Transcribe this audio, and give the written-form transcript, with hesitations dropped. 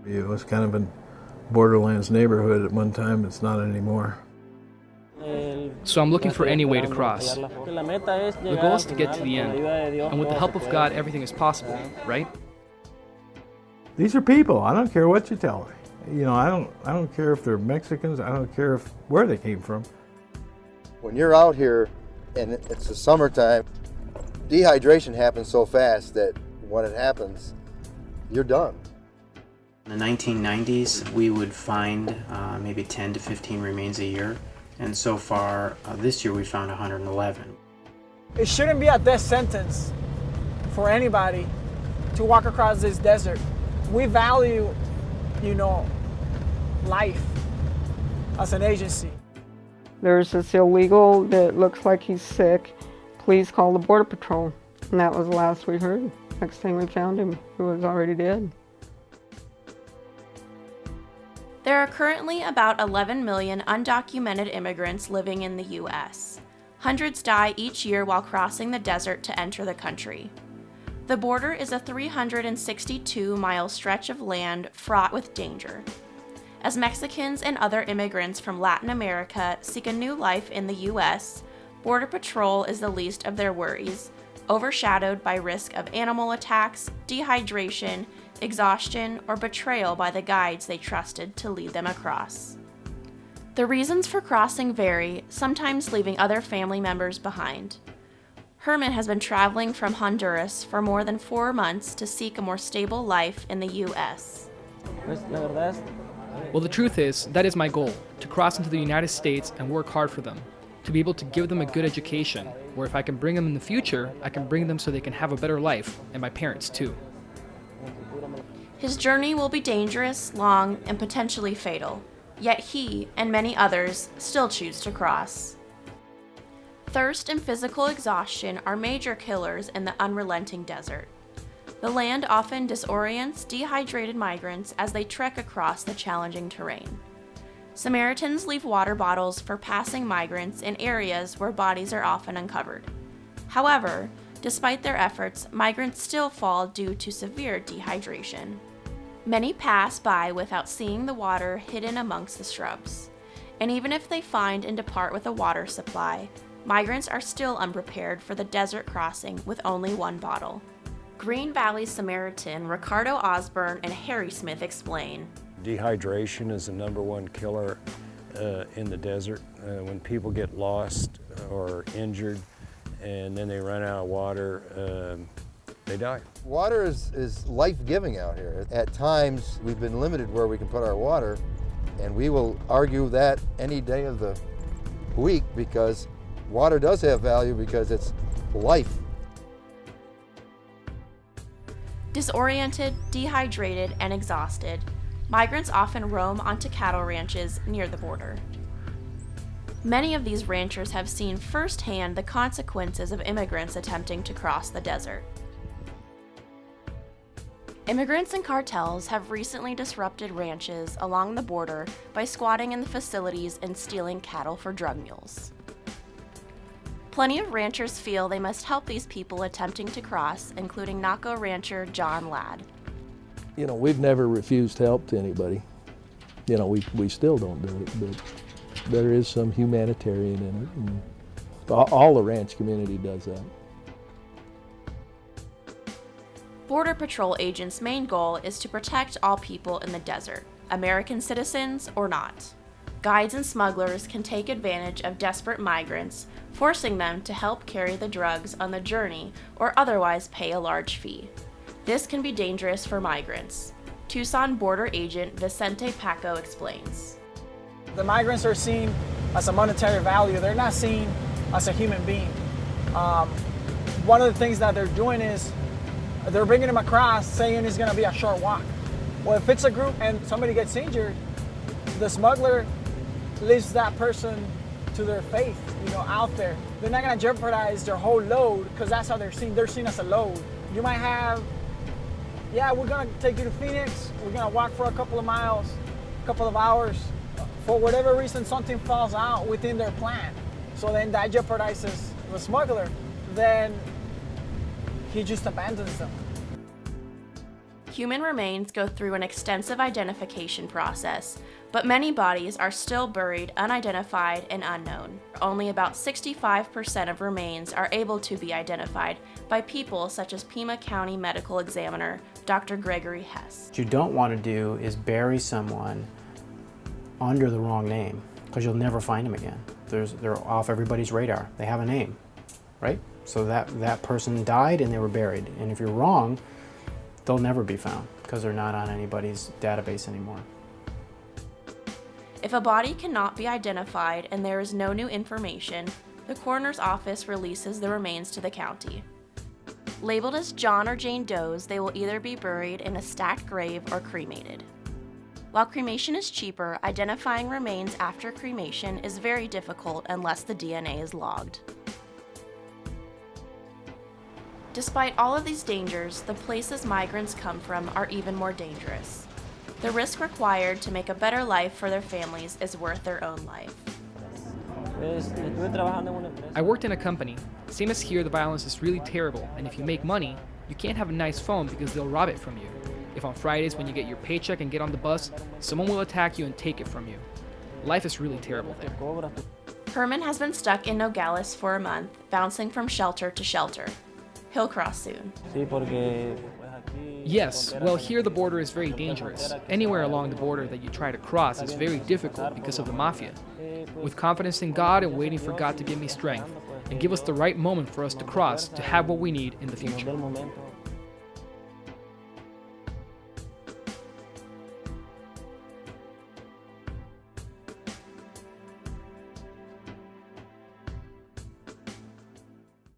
It was kind of a borderlands neighborhood at one time. It's not anymore. So I'm looking for any way to cross. The goal is to get to the end, and with the help of God, everything is possible, right? These are people. I don't care what you tell me. You know, I don't care if they're Mexicans. I don't care where they came from. When you're out here and it's the summertime, dehydration happens so fast that when it happens, you're done. In the 1990s, we would find maybe 10 to 15 remains a year. And so far, this year we found 111. It shouldn't be a death sentence for anybody to walk across this desert. We value, life as an agency. There's this illegal that looks like he's sick. Please call the Border Patrol. And that was the last we heard. Next thing we found him, he was already dead. There are currently about 11 million undocumented immigrants living in the U.S. Hundreds die each year while crossing the desert to enter the country. The border is a 362-mile stretch of land fraught with danger. As Mexicans and other immigrants from Latin America seek a new life in the U.S., Border Patrol is the least of their worries, overshadowed by risk of animal attacks, dehydration, exhaustion, or betrayal by the guides they trusted to lead them across. The reasons for crossing vary, sometimes leaving other family members behind. Herman has been traveling from Honduras for more than 4 months to seek a more stable life in the U.S. Well, the truth is, that is my goal, to cross into the United States and work hard for them, to be able to give them a good education, where if I can bring them in the future, I can bring them so they can have a better life, and my parents too. His journey will be dangerous, long, and potentially fatal, yet he, and many others, still choose to cross. Thirst and physical exhaustion are major killers in the unrelenting desert. The land often disorients dehydrated migrants as they trek across the challenging terrain. Samaritans leave water bottles for passing migrants in areas where bodies are often uncovered. However, despite their efforts, migrants still fall due to severe dehydration. Many pass by without seeing the water hidden amongst the shrubs. And even if they find and depart with a water supply, migrants are still unprepared for the desert crossing with only one bottle. Green Valley Samaritan Ricardo Osborne and Harry Smith explain. Dehydration is the #1 killer in the desert. When people get lost or injured and then they run out of water, they die. Water is life-giving out here. At times, we've been limited where we can put our water, and we will argue that any day of the week because water does have value because it's life. Disoriented, dehydrated, and exhausted, migrants often roam onto cattle ranches near the border. Many of these ranchers have seen firsthand the consequences of immigrants attempting to cross the desert. Immigrants and cartels have recently disrupted ranches along the border by squatting in the facilities and stealing cattle for drug mules. Plenty of ranchers feel they must help these people attempting to cross, including Naco rancher John Ladd. We've never refused help to anybody. We still don't do it, but there is some humanitarian in it. And all the ranch community does that. Border Patrol agents' main goal is to protect all people in the desert, American citizens or not. Guides and smugglers can take advantage of desperate migrants, forcing them to help carry the drugs on the journey or otherwise pay a large fee. This can be dangerous for migrants. Tucson border agent Vicente Paco explains. The migrants are seen as a monetary value. They're not seen as a human being. One of the things that they're doing is they're bringing them across saying it's going to be a short walk. Well, if it's a group and somebody gets injured, the smuggler leaves that person to their fate, out there. They're not going to jeopardize their whole load because that's how they're seen. They're seen as a load. You might have, we're going to take you to Phoenix. We're going to walk for a couple of miles, a couple of hours. For whatever reason, something falls out within their plan. So then that jeopardizes the smuggler. Then he just abandons them. Human remains go through an extensive identification process, but many bodies are still buried unidentified and unknown. Only about 65% of remains are able to be identified by people such as Pima County Medical Examiner Dr. Gregory Hess. What you don't want to do is bury someone under the wrong name, because you'll never find them again. They're off everybody's radar. They have a name, right? So that person died and they were buried. And if you're wrong, they'll never be found because they're not on anybody's database anymore. If a body cannot be identified and there is no new information, the coroner's office releases the remains to the county. Labeled as John or Jane Does, they will either be buried in a stacked grave or cremated. While cremation is cheaper, identifying remains after cremation is very difficult unless the DNA is logged. Despite all of these dangers, the places migrants come from are even more dangerous. The risk required to make a better life for their families is worth their own life. I worked in a company. Same as here, the violence is really terrible, and if you make money, you can't have a nice phone because they'll rob it from you. If on Fridays when you get your paycheck and get on the bus, someone will attack you and take it from you. Life is really terrible there. Herman has been stuck in Nogales for a month, bouncing from shelter to shelter. He'll cross soon. Yes, well here the border is very dangerous. Anywhere along the border that you try to cross is very difficult because of the mafia. With confidence in God and waiting for God to give me strength and give us the right moment for us to cross to have what we need in the future.